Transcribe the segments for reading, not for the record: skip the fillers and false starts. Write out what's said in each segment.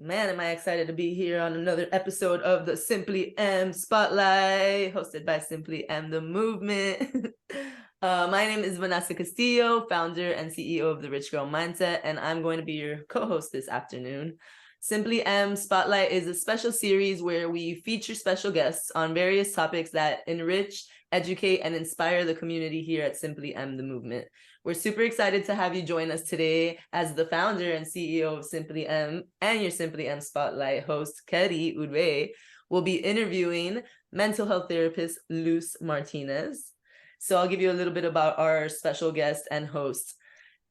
Man, am I excited to be here on another episode of the Simply M Spotlight, hosted by Simply M The Movement. My name is Vanessa Castillo, founder and CEO of the Rich Girl Mindset, and I'm going to be your co-host this afternoon. Simply M Spotlight is a special series where we feature special guests on various topics that enrich, educate, and inspire the community here at Simply M The Movement. We're super excited to have you join us today as the founder and CEO of Simply M and your Simply M Spotlight host, Ketty Urbay, will be interviewing mental health therapist Luz Martinez. So I'll give you a little bit about our special guest and host.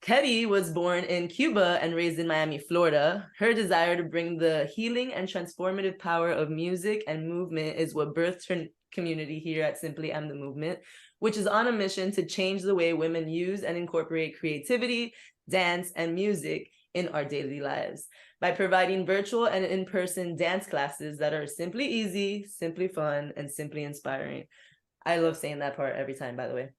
Ketty was born in Cuba and raised in Miami, Florida. Her desire to bring the healing and transformative power of music and movement is what birthed her community here at Simply M The Movement, which is on a mission to change the way women use and incorporate creativity, dance, and music in our daily lives by providing virtual and in-person dance classes that are simply easy, simply fun, and simply inspiring. I love saying that part every time, by the way.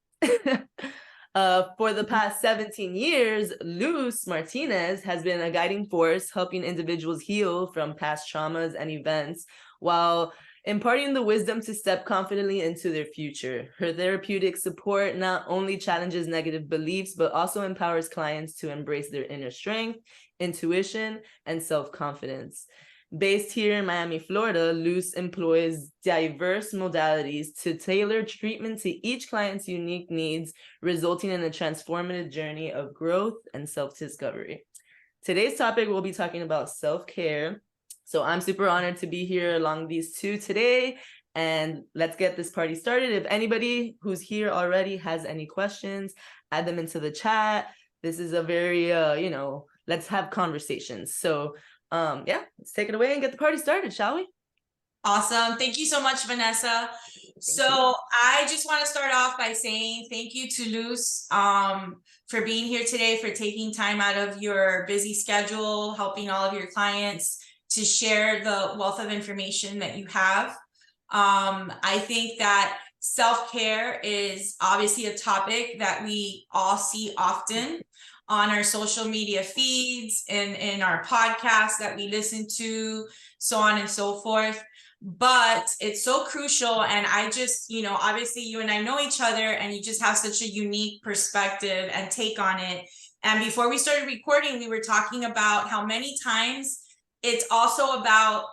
For the past 17 years, Luz Martinez has been a guiding force helping individuals heal from past traumas and events while imparting the wisdom to step confidently into their future. Her therapeutic support not only challenges negative beliefs, but also empowers clients to embrace their inner strength, intuition, and self-confidence. Based here in Miami, Florida, Luz employs diverse modalities to tailor treatment to each client's unique needs, resulting in a transformative journey of growth and self-discovery. Today's topic, we'll be talking about self-care. So I'm super honored to be here along these two today, and let's get this party started. If anybody who's here already has any questions, add them into the chat. This is a very, let's have conversations. So let's take it away and get the party started, shall we? Awesome. Thank you so much, Vanessa. I just want to start off by saying thank you to Luz for being here today, for taking time out of your busy schedule, helping all of your clients to share the wealth of information that you have. I think that self-care is obviously a topic that we all see often on our social media feeds and in our podcasts that we listen to, so on and so forth. But it's so crucial. And I just, obviously you and I know each other and you just have such a unique perspective and take on it. And before we started recording, we were talking about how many times it's also about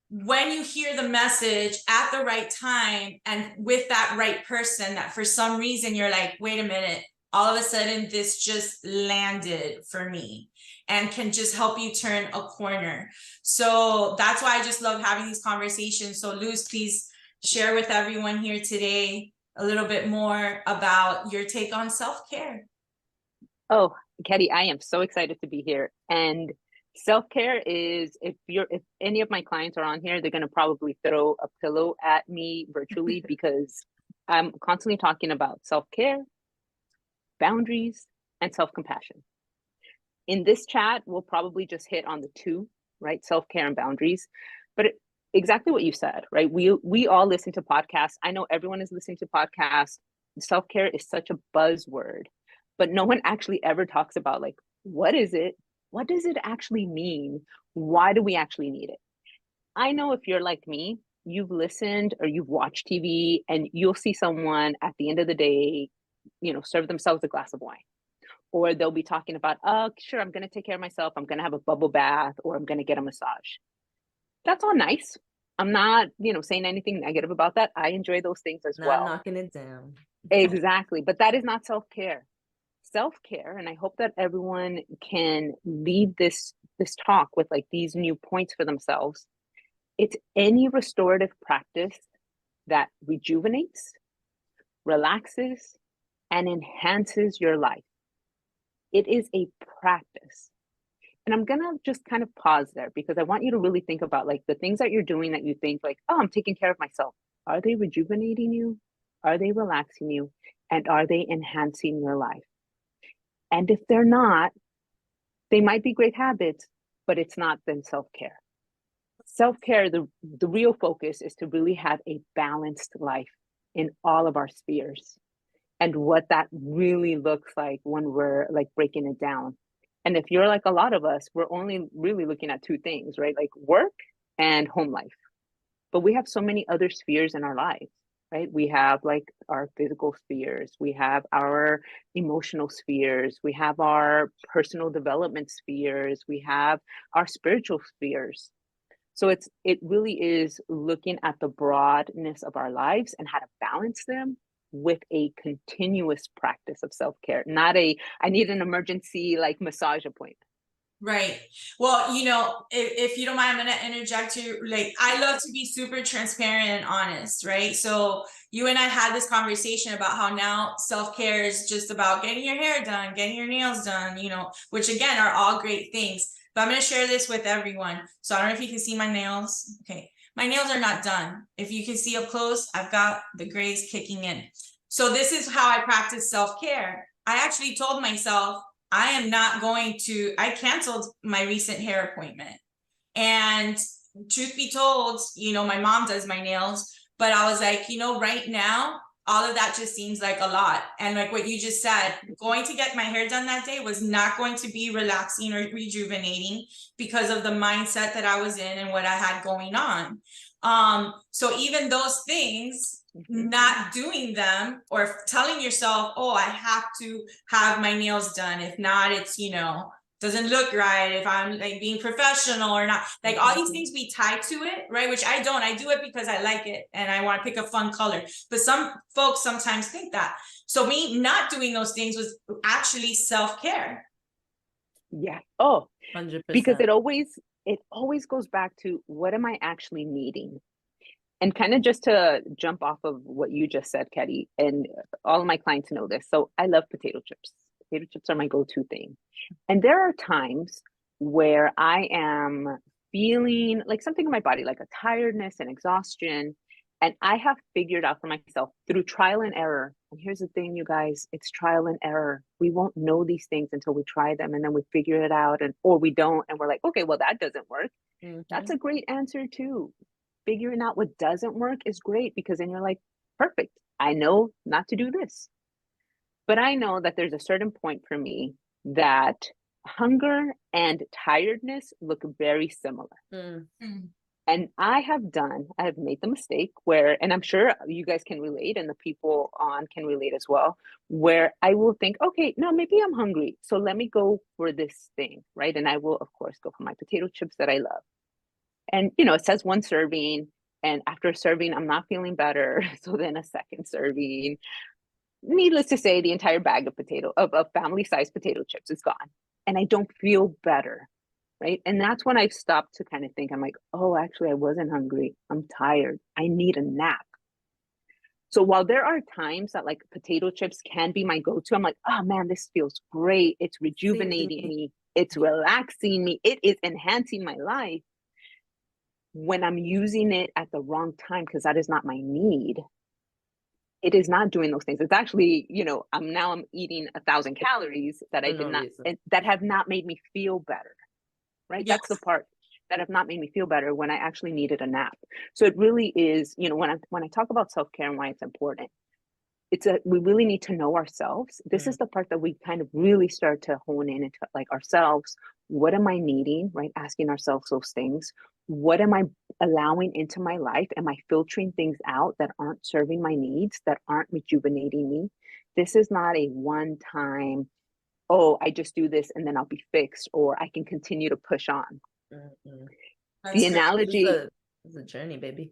when you hear the message at the right time and with that right person, that for some reason you're like, wait a minute, all of a sudden this just landed for me and can just help you turn a corner. So that's why I just love having these conversations. So Luz, please share with everyone here today a little bit more about your take on self-care. Oh, Ketty, I am so excited to be here. And self-care is, if any of my clients are on here, they're going to probably throw a pillow at me virtually because I'm constantly talking about self-care, boundaries, and self-compassion. In this chat, we'll probably just hit on the two, right? Self-care and boundaries. But exactly what you said, right? We all listen to podcasts. I know everyone is listening to podcasts. Self-care is such a buzzword, but no one actually ever talks about, like, what is it? What does it actually mean? Why do we actually need it? I know if you're like me, you've listened or you've watched TV and you'll see someone at the end of the day, serve themselves a glass of wine. Or they'll be talking about, oh, sure, I'm going to take care of myself. I'm going to have a bubble bath or I'm going to get a massage. That's all nice. I'm not, saying anything negative about that. I enjoy those things as well. Not knocking it down. Exactly. But that is not self-care. Self-care, and I hope that everyone can leave this talk with like these new points for themselves. It's any restorative practice that rejuvenates, relaxes, and enhances your life. It is a practice. And I'm going to just kind of pause there because I want you to really think about like the things that you're doing that you think like, oh, I'm taking care of myself. Are they rejuvenating you? Are they relaxing you? And are they enhancing your life? And if they're not, they might be great habits, but it's not then self-care. Self-care, the real focus is to really have a balanced life in all of our spheres. And what that really looks like when we're like breaking it down And if you're like a lot of us, we're only really looking at two things, right? Like work and home life. But we have so many other spheres in our lives, right? We have like our physical spheres, we have our emotional spheres, we have our personal development spheres, we have our spiritual spheres. So it really is looking at the broadness of our lives and how to balance them with a continuous practice of self-care, not a I need an emergency like massage appointment. Right. Well, if you don't mind, I'm going to interject you. Like, I love to be super transparent and honest, right? So you and I had this conversation about how now self-care is just about getting your hair done, getting your nails done, which again are all great things. But I'm going to share this with everyone. So I don't know if you can see my nails. Okay. My nails are not done. If you can see up close, I've got the grays kicking in. So this is how I practice self-care. I actually told myself, I canceled my recent hair appointment. And truth be told, my mom does my nails, but I was like, right now, all of that just seems like a lot. And like what you just said, going to get my hair done that day was not going to be relaxing or rejuvenating because of the mindset that I was in and what I had going on. So even those things, not doing them or telling yourself, oh, I have to have my nails done. If not, it's, doesn't look right. If I'm like being professional or not, like all these things we tie to it, right? Which I don't. I do it because I like it and I want to pick a fun color. But some folks sometimes think that. So me not doing those things was actually self-care. Yeah. Oh, 100%. Because it always goes back to what am I actually needing? And kind of just to jump off of what you just said, Ketty, and all of my clients know this. So I love potato chips. Potato chips are my go-to thing. And there are times where I am feeling like something in my body, like a tiredness and exhaustion. And I have figured out for myself through trial and error. And here's the thing, you guys, it's trial and error. We won't know these things until we try them and then we figure it out or we don't. And we're like, okay, well, that doesn't work. That's a great answer too. Figuring out what doesn't work is great because then you're like, perfect. I know not to do this. But I know that there's a certain point for me that hunger and tiredness look very similar. And I have made the mistake where, and I'm sure you guys can relate and the people on can relate as well, where I will think, okay, no, maybe I'm hungry. So let me go for this thing, right? And I will, of course, go for my potato chips that I love. And, it says one serving. And after a serving, I'm not feeling better. So then a second serving. Needless to say, the entire bag of family-sized potato chips is gone. And I don't feel better, right? And that's when I've stopped to kind of think, I'm like, oh, actually, I wasn't hungry. I'm tired. I need a nap. So while there are times that like potato chips can be my go-to, I'm like, oh man, this feels great. It's rejuvenating me. It's relaxing me. It is enhancing my life. When I'm using it at the wrong time, because that is not my need, it is not doing those things. It's actually, I'm eating 1,000 calories that I did not, that have not made me feel better, right? Yes. That's the part that have not made me feel better when I actually needed a nap. So it really is, when I talk about self-care and why it's important, we really need to know ourselves. This is the part that we kind of really start to hone in into like ourselves. What am I needing, right? Asking ourselves those things. What am I allowing into my life? Am I filtering things out that aren't serving my needs, that aren't rejuvenating me? This is not a one-time, oh, I just do this and then I'll be fixed, or I can continue to push on. The analogy is a journey, baby.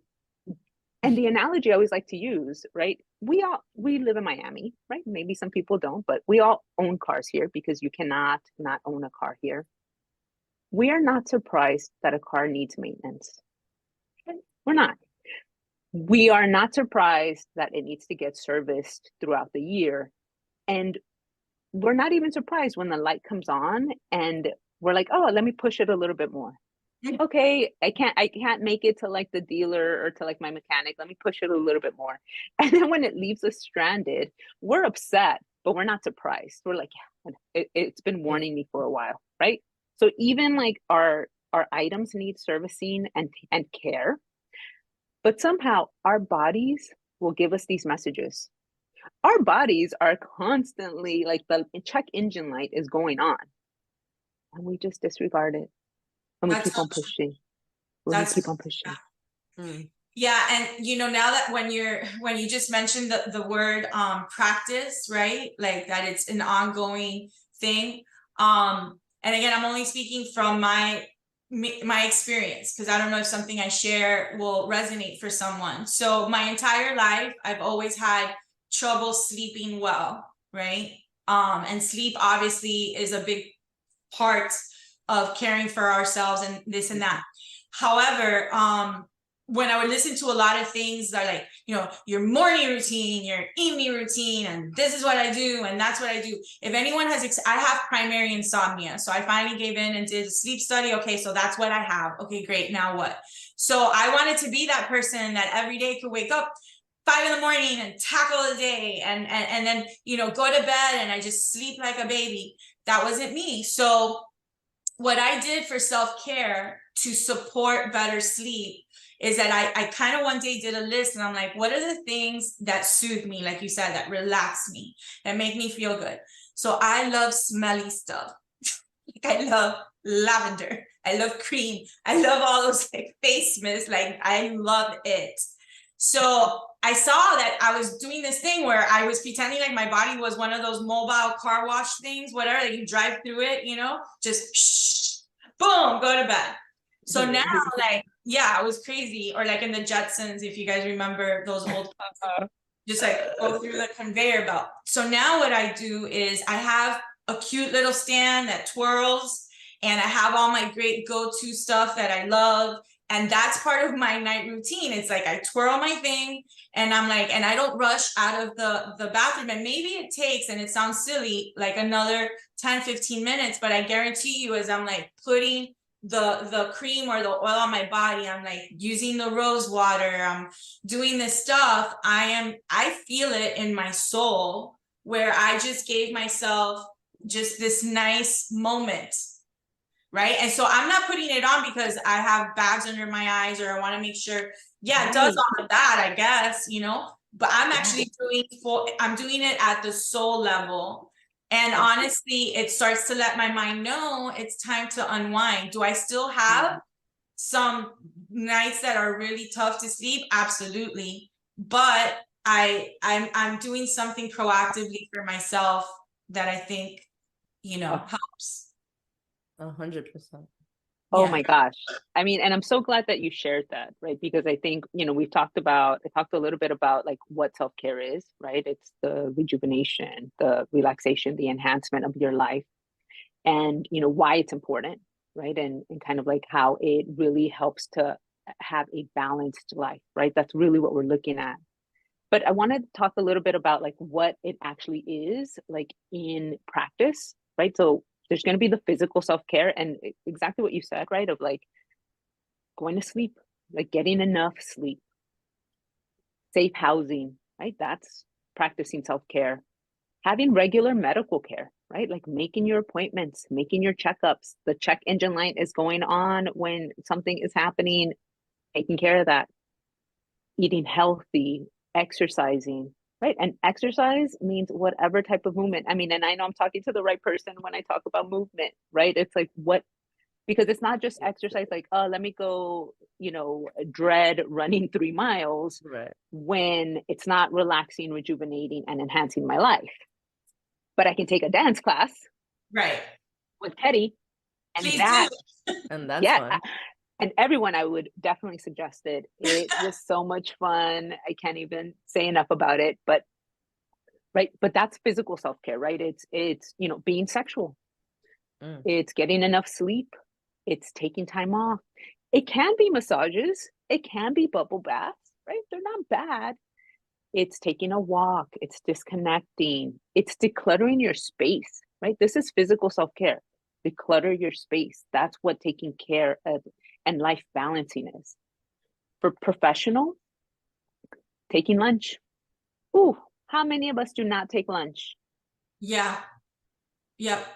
And the analogy I always like to use, right? We live in Miami, right? Maybe some people don't, but we all own cars here because you cannot not own a car here. We are not surprised that a car needs maintenance. We're not. We are not surprised that it needs to get serviced throughout the year. And we're not even surprised when the light comes on and we're like, oh, let me push it a little bit more. Okay, I can't make it to like the dealer or to like my mechanic. Let me push it a little bit more. And then when it leaves us stranded, we're upset, but we're not surprised. We're like, yeah, it's been warning me for a while, right? So even like our items need servicing and care, but somehow our bodies will give us these messages. Our bodies are constantly like the check engine light is going on. and we just disregard it, and we That's keep on pushing. that's Keep on pushing. yeah. And now that when you just mentioned the word practice, right? Like that it's an ongoing thing. And again, I'm only speaking from my experience, because I don't know if something I share will resonate for someone. So my entire life, I've always had trouble sleeping well, right? And sleep obviously is a big part of caring for ourselves and this and that. However, when I would listen to a lot of things that are like, your morning routine, your evening routine, and this is what I do, and that's what I do. If anyone has, I have primary insomnia. So I finally gave in and did a sleep study. Okay, so that's what I have. Okay, great. Now what? So I wanted to be that person that every day could wake up 5 a.m. and tackle the day and then, go to bed and I just sleep like a baby. That wasn't me. So what I did for self-care to support better sleep is that I kind of one day did a list, and I'm like, what are the things that soothe me, like you said, that relax me, that make me feel good? So I love smelly stuff. Like I love lavender. I love cream. I love all those like face mists. Like I love it. So I saw that I was doing this thing where I was pretending like my body was one of those mobile car wash things, whatever, that you drive through it, just shh, boom, go to bed. So now, like, yeah, it was crazy. Or like in the Jetsons, if you guys remember those old just like go through the conveyor belt. So now what I do is I have a cute little stand that twirls, and I have all my great go-to stuff that I love. And that's part of my night routine. It's like I twirl my thing and I'm like, and I don't rush out of the bathroom. And maybe it takes, and it sounds silly, like another 10, 15 minutes, but I guarantee you, as I'm like putting the cream or the oil on my body, I'm like using the rose water, I'm doing this stuff, I feel it in my soul, where I just gave myself just this nice moment. Right. And so I'm not putting it on because I have bags under my eyes or I want to make sure. Yeah, it does all of that, I guess, but I'm actually I'm doing it at the soul level. And honestly, it starts to let my mind know it's time to unwind. Do I still have some nights that are really tough to sleep? Absolutely. But I'm doing something proactively for myself that I think, helps. 100%. Oh my gosh. I mean, and I'm so glad that you shared that, right? Because I think, I talked a little bit about like what self-care is, right? It's the rejuvenation, the relaxation, the enhancement of your life, and, why it's important, right? And kind of like how it really helps to have a balanced life, right? That's really what we're looking at. But I wanted to talk a little bit about like what it actually is like in practice, right? So there's going to be the physical self-care, and exactly what you said, right? Of like going to sleep, like getting enough sleep, safe housing, right? That's practicing self-care. Having regular medical care, right? Like making your appointments, making your checkups. The check engine light is going on when something is happening, taking care of that. Eating healthy, exercising, right? And exercise means whatever type of movement. I mean, and I know I'm talking to the right person when I talk about movement, right? It's like because it's not just exercise like, oh, let me go, dread running 3 miles, right, when it's not relaxing, rejuvenating, and enhancing my life. But I can take a dance class, right, with Ketty, and please that, do. and that's fun. And everyone, I would definitely suggest it. It was so much fun. I can't even say enough about it, but that's physical self-care, right? It's being sexual. It's getting enough sleep. It's taking time off. It can be massages. It can be bubble baths, right? They're not bad. It's taking a walk. It's disconnecting. It's decluttering your space, right? This is physical self-care. Declutter your space. That's what taking care of and life balancing is. For professional, taking lunch. Ooh, how many of us do not take lunch? Yeah. Yep.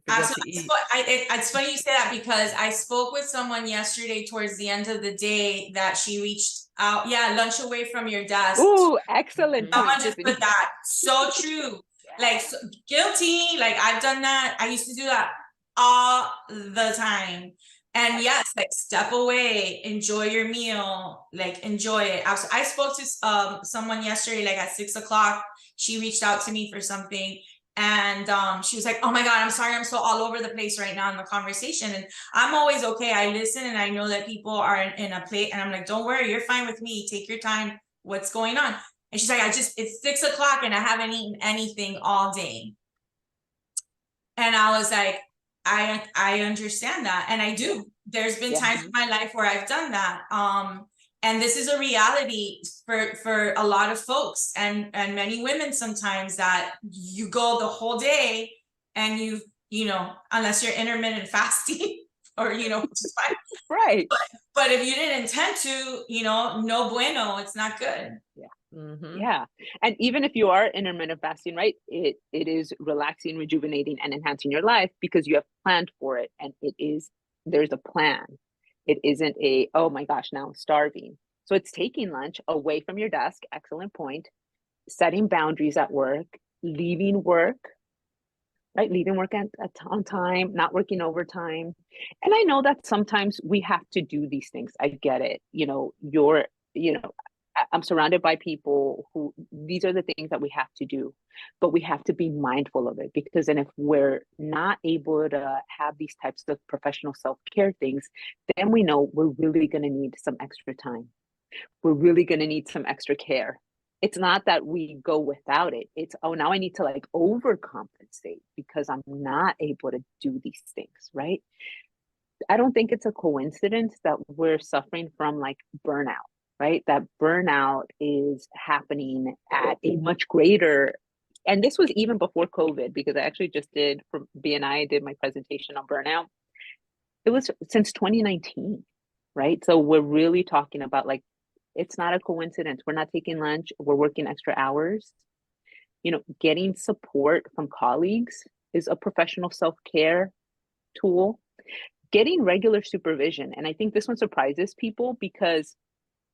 It's funny you say that, because I spoke with someone yesterday towards the end of the day that she reached out. Yeah, lunch away from your desk. Ooh, excellent point. Someone just put that. So true. Like, so guilty. Like, I've done that. I used to do that all the time. And yes, like step away, enjoy your meal, like enjoy it. I spoke to someone yesterday, like at 6 o'clock. She reached out to me for something, and she was like, "Oh my God, I'm sorry, I'm so all over the place right now in the conversation." And I'm always okay. I listen, and I know that people are in a place, and I'm like, "Don't worry, you're fine with me. Take your time. What's going on?" And she's like, it's 6 o'clock and I haven't eaten anything all day. And I was like, I understand that. And I do. There's been times in my life where I've done that. And this is a reality for a lot of folks and many women sometimes, that you go the whole day and you know, unless you're intermittent fasting or, you know, which is fine. Right. But if you didn't intend to, you know, no bueno, it's not good. Yeah. Mhm. Yeah. And even if you are intermittent fasting, right, it is relaxing, rejuvenating, and enhancing your life because you have planned for it. And there's a plan. It isn't oh my gosh, now I'm starving. So it's taking lunch away from your desk. Excellent point. Setting boundaries at work, leaving work, right? Leaving work on time, not working overtime. And I know that sometimes we have to do these things. I get it. You know, I'm surrounded by people who, these are the things that we have to do, but we have to be mindful of it, because then if we're not able to have these types of professional self-care things, then we know we're really going to need some extra time. We're really going to need some extra care. It's not that we go without it. It's, oh, now I need to like overcompensate because I'm not able to do these things, right? I don't think it's a coincidence that we're suffering from like burnout, right? That burnout is happening at a much greater, and this was even before COVID, because I actually just did, from BNI, I did my presentation on burnout. It was since 2019, right? So we're really talking about like, it's not a coincidence. We're not taking lunch, we're working extra hours. You know, getting support from colleagues is a professional self-care tool. Getting regular supervision. And I think this one surprises people because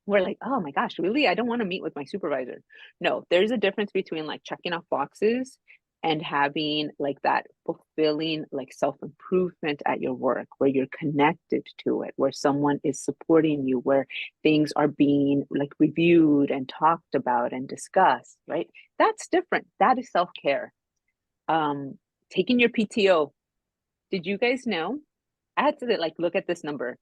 we're like, oh my gosh, really? I don't want to meet with my supervisor. No, there's a difference between like checking off boxes and having like that fulfilling like self-improvement at your work, where you're connected to it, where someone is supporting you, where things are being like reviewed and talked about and discussed, right? That's different. That is self-care. Taking your PTO. Did you guys know? I had to like look at this number.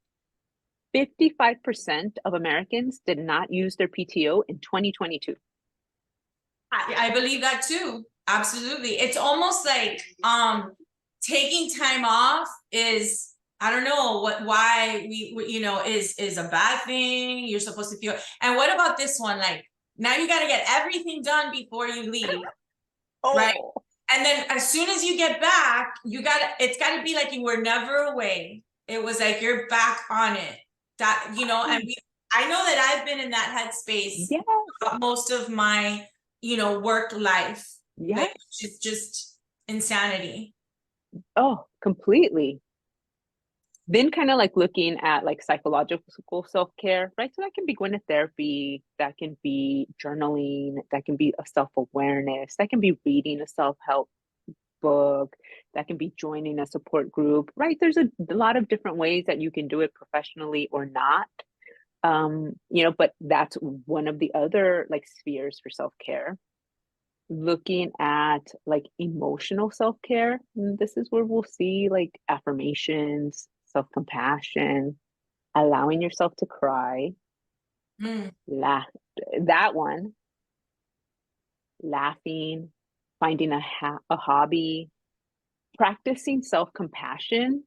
55% of Americans did not use their PTO in 2022. I believe that too. Absolutely. It's almost like taking time off is, I don't know why we you know, is a bad thing. You're supposed to feel. And what about this one? Like, now you got to get everything done before you leave. Right. And then as soon as you get back, it's got to be like you were never away. It was like you're back on it. That, you know, and I know that I've been in that headspace most of my, you know, work life. Yeah. Like, it's just insanity. Oh, completely. Then kind of like looking at like psychological self-care, right? So that can be going to therapy, that can be journaling, that can be a self-awareness, that can be reading a self-help book, that can be joining a support group, right? There's a lot of different ways that you can do it professionally or not. You know, but that's one of the other like spheres for self-care. Looking at like emotional self-care, this is where we'll see like affirmations, self-compassion, allowing yourself to cry, laugh, that one, laughing, finding a hobby, practicing self-compassion,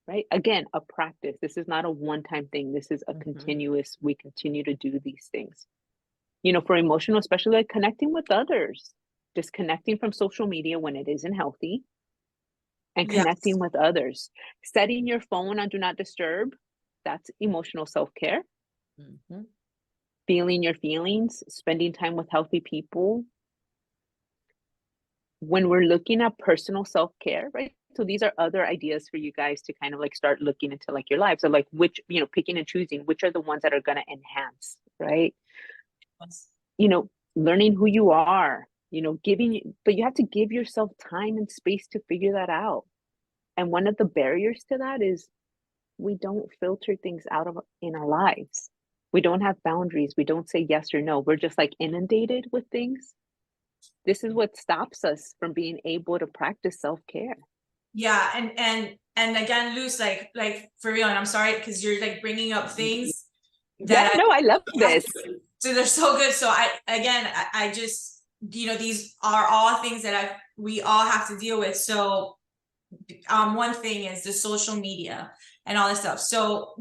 right? Again, a practice. This is not a one-time thing. This is a continuous, we continue to do these things. You know, for emotional, especially like connecting with others, disconnecting from social media when it isn't healthy, and connecting with others. Setting your phone on do not disturb, that's emotional self-care. Feeling your feelings, spending time with healthy people. When we're looking at personal self-care, right? So these are other ideas for you guys to kind of like start looking into like your lives. So like which, you know, picking and choosing which are the ones that are going to enhance, right? You know, learning who you are, you know, but you have to give yourself time and space to figure that out. And one of the barriers to that is we don't filter things in our lives. We don't have boundaries. We don't say yes or no. We're just like inundated with things. This is what stops us from being able to practice self-care. Yeah, and again, Luz, like for real, and I'm sorry because you're like bringing up things that I love this. So they're so good. So I just, these are all things that we all have to deal with. So one thing is the social media and all this stuff. So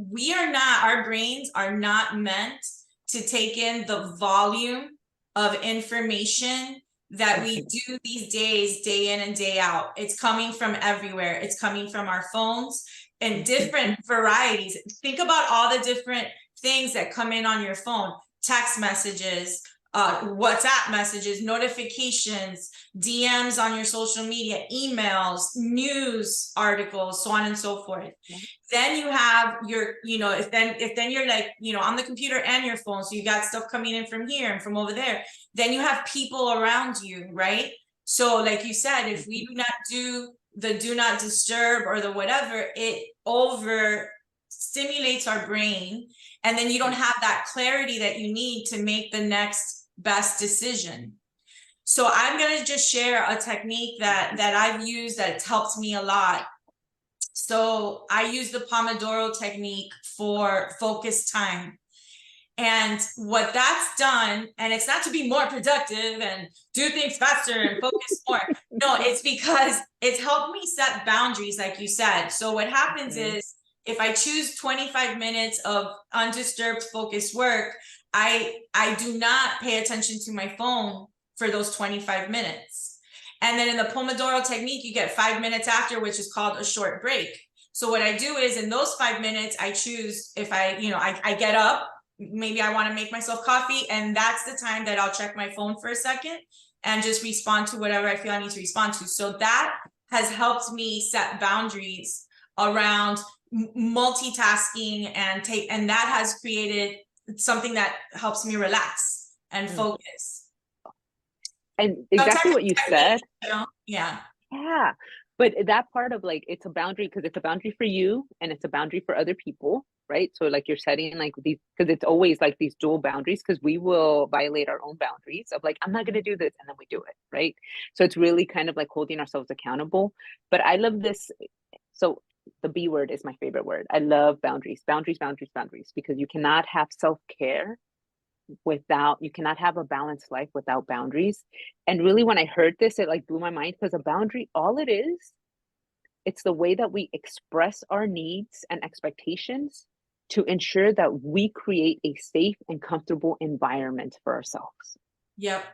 our brains are not meant to take in the volume of information that we do these days, day in and day out. It's coming from everywhere. It's coming from our phones and different varieties. Think about all the different things that come in on your phone: text messages, WhatsApp messages, notifications, DMs on your social media, emails, news articles, so on and so forth. Yeah. Then you have your, if then you're like, on the computer and your phone, so you got stuff coming in from here and from over there. Then you have people around you, right? So like you said, if we do not do the do not disturb or the whatever, it over stimulates our brain, and then you don't have that clarity that you need to make the next best decision. So I'm going to just share a technique that I've used that's helped me a lot. So I use the Pomodoro technique for focus time. And what that's done, and it's not to be more productive and do things faster and focus more. No, it's because it's helped me set boundaries, like you said. So what happens is, if I choose 25 minutes of undisturbed focused work, I do not pay attention to my phone for those 25 minutes. And then in the Pomodoro technique, you get 5 minutes after, which is called a short break. So what I do is, in those 5 minutes, I choose, if I get up, maybe I want to make myself coffee, and that's the time that I'll check my phone for a second and just respond to whatever I feel I need to respond to. So that has helped me set boundaries around multitasking, and that has created something that helps me relax and focus. And exactly what you said. Yeah. But that part of like, it's a boundary because it's a boundary for you and it's a boundary for other people, right? So like you're setting like these, because it's always like these dual boundaries, because we will violate our own boundaries of like, I'm not going to do this, and then we do it, right? So it's really kind of like holding ourselves accountable. But I love this. So the B word is my favorite word. I love boundaries, because you cannot have self-care you cannot have a balanced life without boundaries. And really, when I heard this, it like blew my mind, because a boundary, all it is, it's the way that we express our needs and expectations to ensure that we create a safe and comfortable environment for ourselves. Yep.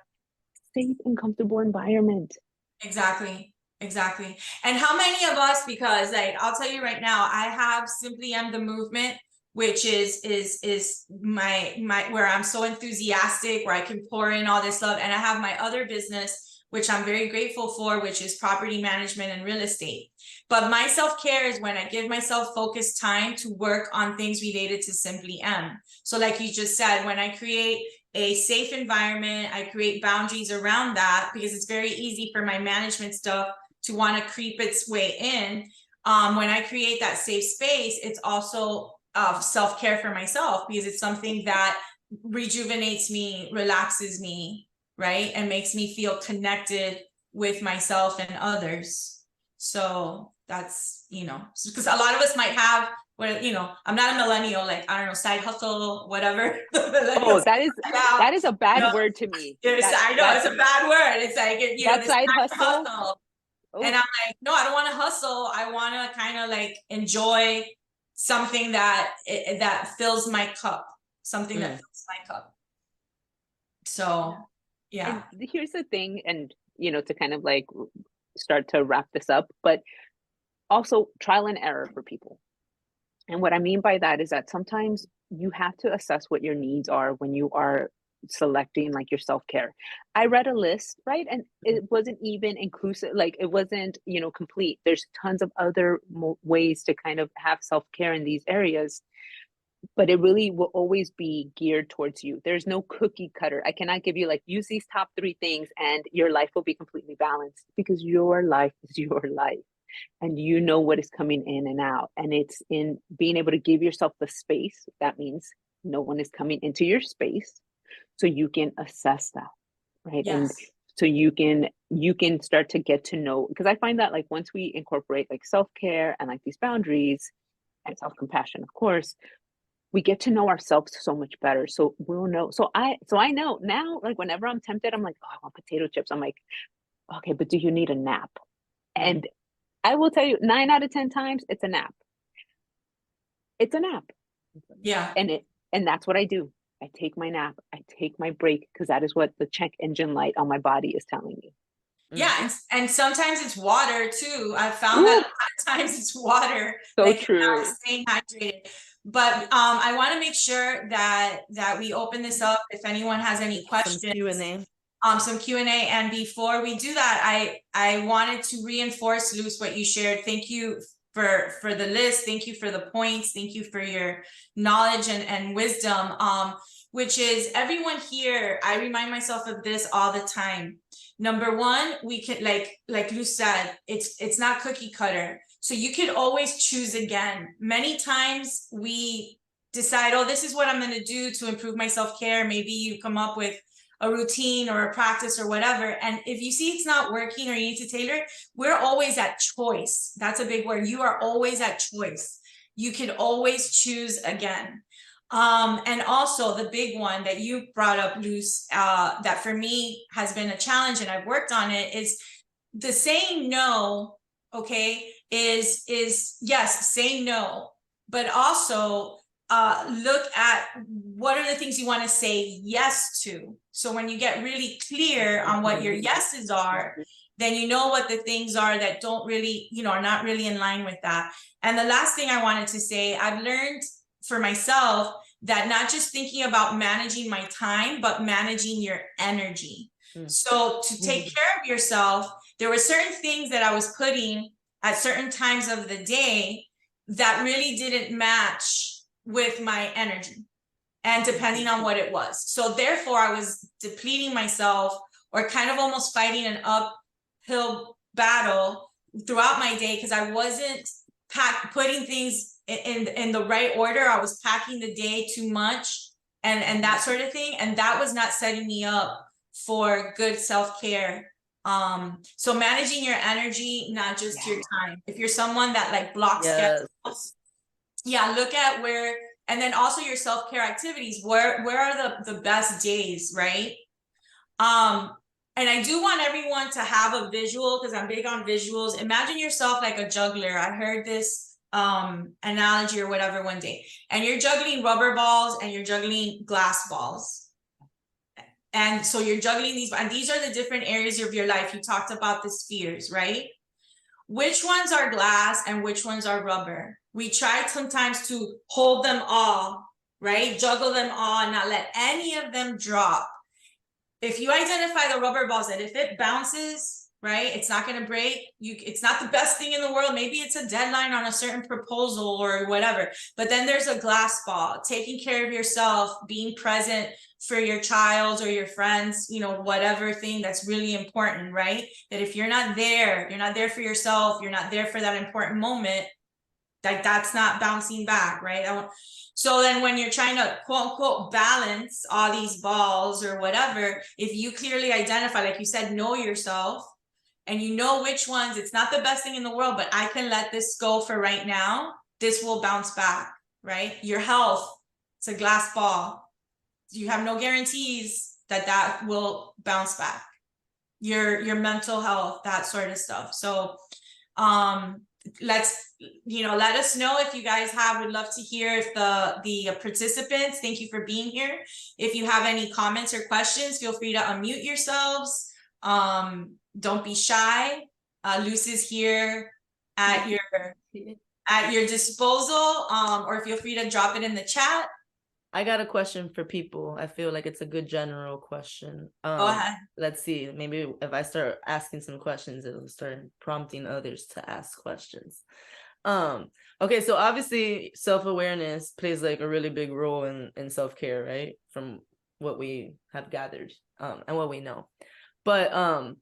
Safe and comfortable environment. Exactly. And how many of us, because like, I'll tell you right now, I have Simply the Movement, which is my where I'm so enthusiastic, where I can pour in all this love. And I have my other business, which I'm very grateful for, which is property management and real estate. But my self-care is when I give myself focused time to work on things related to Simply M. So like you just said, when I create a safe environment, I create boundaries around that, because it's very easy for my management stuff to want to creep its way in. When I create that safe space, it's also self-care for myself, because it's something that rejuvenates me, relaxes me, right? And makes me feel connected with myself and others. So that's, because a lot of us might have, I'm not a millennial, like, I don't know, side hustle, whatever. Oh, that is a bad word to me. I know it's a bad word. It's like, that side hustle. Oh. And I'm like, no, I don't want to hustle. I want to kind of like enjoy something that fills my cup, that fills my cup. So, yeah. And here's the thing, and to kind of like start to wrap this up, but also trial and error for people. And what I mean by that is that sometimes you have to assess what your needs are when you are selecting like your self-care. I read a list, right? And it wasn't even inclusive, like it wasn't, complete. There's tons of other ways to kind of have self-care in these areas, but it really will always be geared towards you. There's no cookie cutter. I cannot give you like, use these top 3 things and your life will be completely balanced, because your life is your life. and you know what is coming in and out. And it's in being able to give yourself the space. That means no one is coming into your space, so you can assess that, right? And Yes. so you can start to get to know, because I find that like once we incorporate like self-care and like these boundaries and self-compassion, of course, we get to know ourselves so much better. So we'll know. So I know now, like whenever I'm tempted, I'm like, oh, I want potato chips. I'm like, okay, but do you need a nap? And I will tell you, 9 out of 10 times, it's a nap. It's a nap. Yeah. And that's what I do. I take my nap. I take my break, because that is what the check engine light on my body is telling me. Yeah, and sometimes it's water too. I've found that a lot of times it's water. So like true. Staying hydrated. But I want to make sure that we open this up if anyone has any questions. Some Q&A. Some Q&A. And before we do that, I wanted to reinforce, Luz, what you shared. Thank you for the list. Thank you for the points. Thank you for your knowledge and wisdom. Which is, everyone here, I remind myself of this all the time. Number one, we can, like Luz said, it's not cookie cutter. So you could always choose again. Many times we decide, oh, this is what I'm going to do to improve my self-care. Maybe you come up with a routine or a practice or whatever. And if you see it's not working or you need to tailor it, we're always at choice. That's a big word. You are always at choice. You can always choose again. And also the big one that you brought up, Luz, that for me has been a challenge, and I've worked on it, is the saying no. Okay, is yes, say no, but also look at what are the things you want to say yes to. So when you get really clear on what your yeses are, then you know what the things are that don't really, are not really in line with that. And the last thing I wanted to say, I've learned for myself that not just thinking about managing my time, but managing your energy. So to take care of yourself, there were certain things that I was putting at certain times of the day that really didn't match with my energy, and depending on what it was. So therefore I was depleting myself, or kind of almost fighting an uphill battle throughout my day, because I wasn't putting things in the right order. I was packing the day too much and that sort of thing. And that was not setting me up for good self-care. So managing your energy, not just your time. If you're someone that like blocks schedules, look at where, and then also your self-care activities, where are the best days, right? And I do want everyone to have a visual, because I'm big on visuals. Imagine yourself like a juggler. I heard this analogy or whatever one day, and you're juggling rubber balls and you're juggling glass balls. And so you're juggling these, and these are the different areas of your life. You talked about the spheres, right? Which ones are glass and which ones are rubber? We try sometimes to hold them all, right? Juggle them all and not let any of them drop. If you identify the rubber balls, that if it bounces, right, it's not going to break. It's not the best thing in the world. Maybe it's a deadline on a certain proposal or whatever. But then there's a glass ball, taking care of yourself, being present for your child or your friends, whatever thing that's really important, right? That if you're not there for yourself, you're not there for that important moment, that's not bouncing back, right? So then when you're trying to quote unquote balance all these balls or whatever, if you clearly identify, like you said, know yourself, and you know which ones, it's not the best thing in the world, but I can let this go for right now, this will bounce back, right? Your health, it's a glass ball. You have no guarantees that will bounce back. Your mental health, that sort of stuff. So let us know if you guys would love to hear if the participants, thank you for being here. If you have any comments or questions, feel free to unmute yourselves. Don't be shy. Luz is here at your disposal, or feel free to drop it in the chat. I got a question for people. I feel like it's a good general question. Go ahead. Let's see. Maybe if I start asking some questions, it'll start prompting others to ask questions. Okay, so obviously self-awareness plays like a really big role in self-care, right? From what we have gathered and what we know. But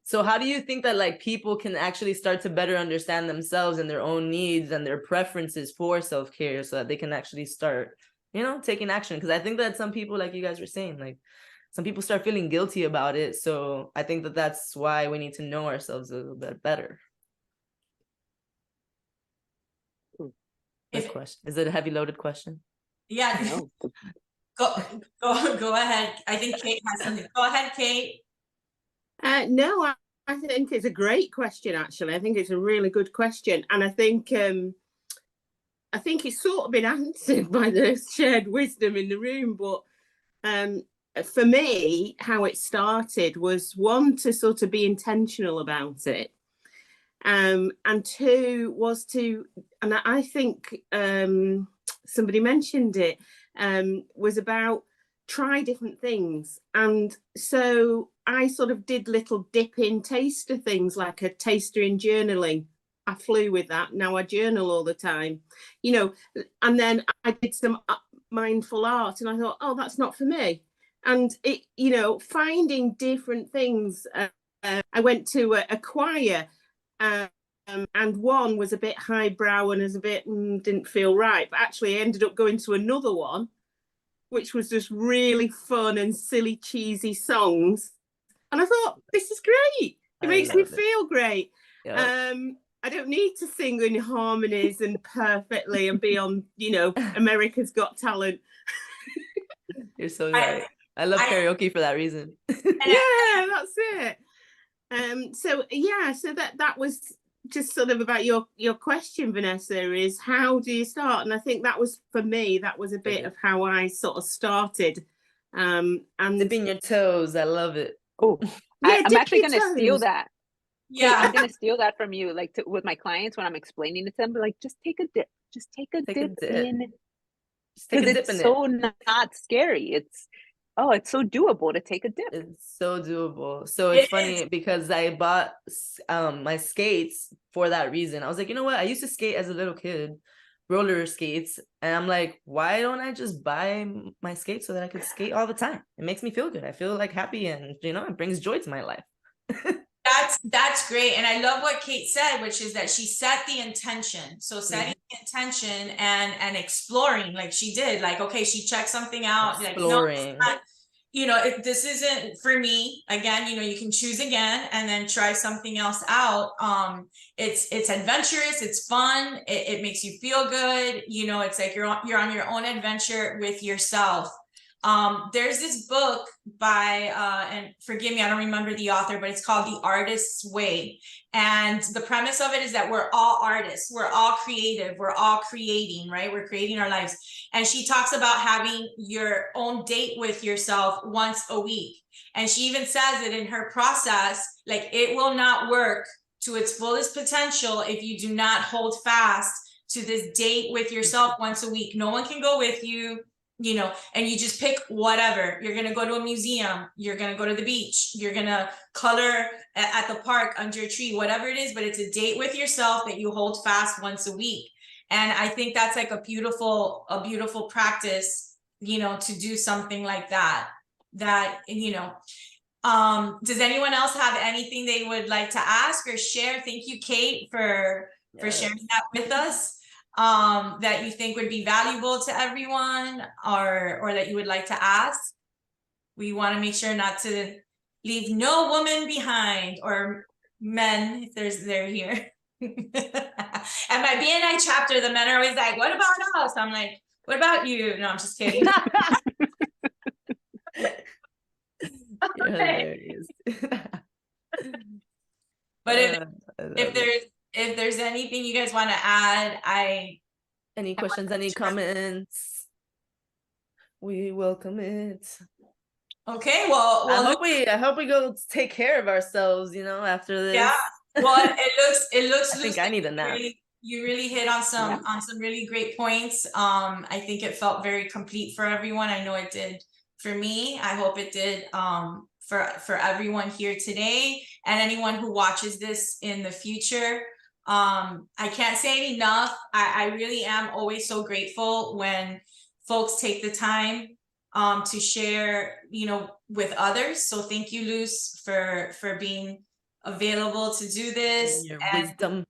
so how do you think that like people can actually start to better understand themselves and their own needs and their preferences for self-care so that they can actually start, you know, taking action? Because I think that some people, like you guys were saying, like some people start feeling guilty about it. So I think that that's why we need to know ourselves a little bit better. Good question. Is it a heavy loaded question? Yeah. No. Go ahead. I think Kate has something. Go ahead, Kate. No, I think it's a great question, actually. I think it's a really good question. And I think it's sort of been answered by the shared wisdom in the room. But for me, how it started was, one, to sort of be intentional about it. And two was to, and I think somebody mentioned it, was about try different things. And so I sort of did little dip in taster things, like a taster in journaling. I flew with that. Now I journal all the time, you know, and then I did some mindful art and I thought, oh, that's not for me. And it, you know, finding different things. I went to a choir, and one was a bit highbrow and was a bit didn't feel right, but actually I ended up going to another one which was just really fun and silly cheesy songs, and I thought, this is great. It makes me feel great. Yep. I don't need to sing in harmonies and perfectly and be on, you know, America's Got Talent. You're so right. I love karaoke for that reason. Yeah, that's it. So that was just sort of about your question, Vanessa, is how do you start? And I think that was, for me, that was a bit of how I sort of started. And dipping your toes, I love it. Oh, yeah, I'm actually going to steal that. Yeah, I'm going to steal that from you. Like with my clients, when I'm explaining it to them, like, just take a dip. Just take a dip in. Because it's so not scary. It's so doable to take a dip. It's so doable. So it's funny because I bought my skates for that reason. I was like, you know what? I used to skate as a little kid, roller skates. And I'm like, why don't I just buy my skates so that I could skate all the time? It makes me feel good. I feel like happy and, you know, it brings joy to my life. That's great. And I love what Kate said, which is that she set the intention. So setting the intention and exploring, like she did, like, okay, she checked something out. Exploring. Like, no, you know, if this isn't for me, again, you know, you can choose again and then try something else out. It's adventurous, it's fun, it makes you feel good. You know, it's like you're on your own adventure with yourself. There's this book by and forgive me, I don't remember the author, but it's called The Artist's Way. And the premise of it is that we're all artists, we're all creative, we're all creating, right? We're creating our lives. And she talks about having your own date with yourself once a week. And she even says it in her process, like, it will not work to its fullest potential if you do not hold fast to this date with yourself once a week. No one can go with you. You know, and you just pick whatever. You're going to go to a museum. You're going to go to the beach. You're going to color at the park under a tree, whatever it is, but it's a date with yourself that you hold fast once a week. And I think that's like a beautiful practice, you know, to do something like that, you know. Does anyone else have anything they would like to ask or share? Thank you, Kate, for sharing that with us. That you think would be valuable to everyone, or that you would like to ask. We want to make sure not to leave no woman behind, or men, if they're here. At my BNI chapter, the men are always like, what about us? I'm like, what about you? No, I'm just kidding. You're hilarious. But if there's anything you guys want to add, any questions, any comments, we welcome it. Okay, well, I hope we go take care of ourselves, you know, after this. Yeah, well, it looks. I think I need a nap. You really hit on some really great points. I think it felt very complete for everyone. I know it did for me. I hope it did for everyone here today and anyone who watches this in the future. I can't say it enough. I really am always so grateful when folks take the time to share, with others. So thank you, Luz, for being available to do this. Your And wisdom.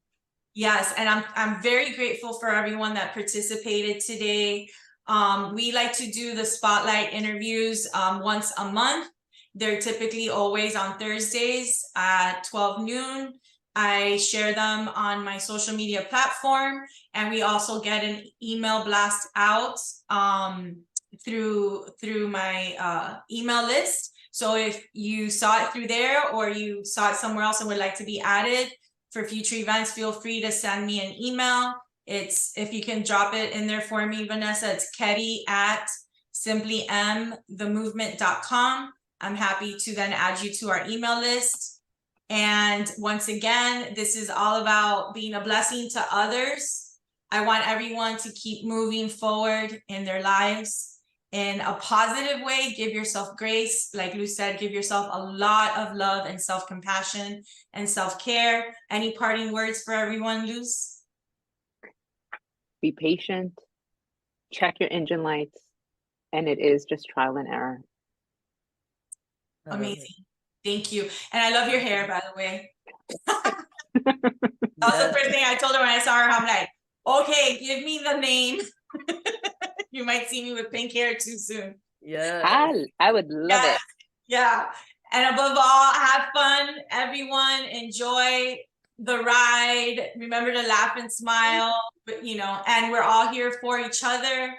yes, and I'm very grateful for everyone that participated today. We like to do the spotlight interviews once a month. They're typically always on Thursdays at 12 noon. I share them on my social media platform, and we also get an email blast out through my email list. So if you saw it through there or you saw it somewhere else and would like to be added for future events, feel free to send me an email. It's, if you can drop it in there for me, Vanessa, it's kettymthemovement.com. I'm happy to then add you to our email list. And once again, this is all about being a blessing to others. I want everyone to keep moving forward in their lives in a positive way. Give yourself grace. Like Luz said, give yourself a lot of love and self-compassion and self-care. Any parting words for everyone, Luz? Be patient, check your engine lights, and it is just trial and error. Amazing. Thank you. And I love your hair, by the way. That was the first thing I told her when I saw her. I'm like, okay, give me the name. You might see me with pink hair too soon. Yeah. I would love it. Yeah. And above all, have fun, everyone. Enjoy the ride. Remember to laugh and smile, but and we're all here for each other.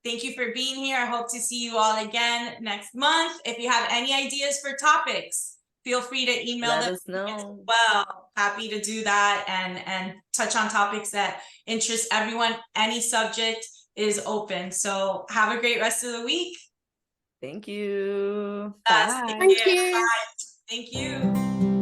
Thank you for being here. I hope to see you all again next month. If you have any ideas for topics, feel free to email Let them us know. as well. Happy to do that and touch on topics that interest everyone. Any subject is open. So have a great rest of the week. Thank you. Bye. Thank you. Bye. Thank you.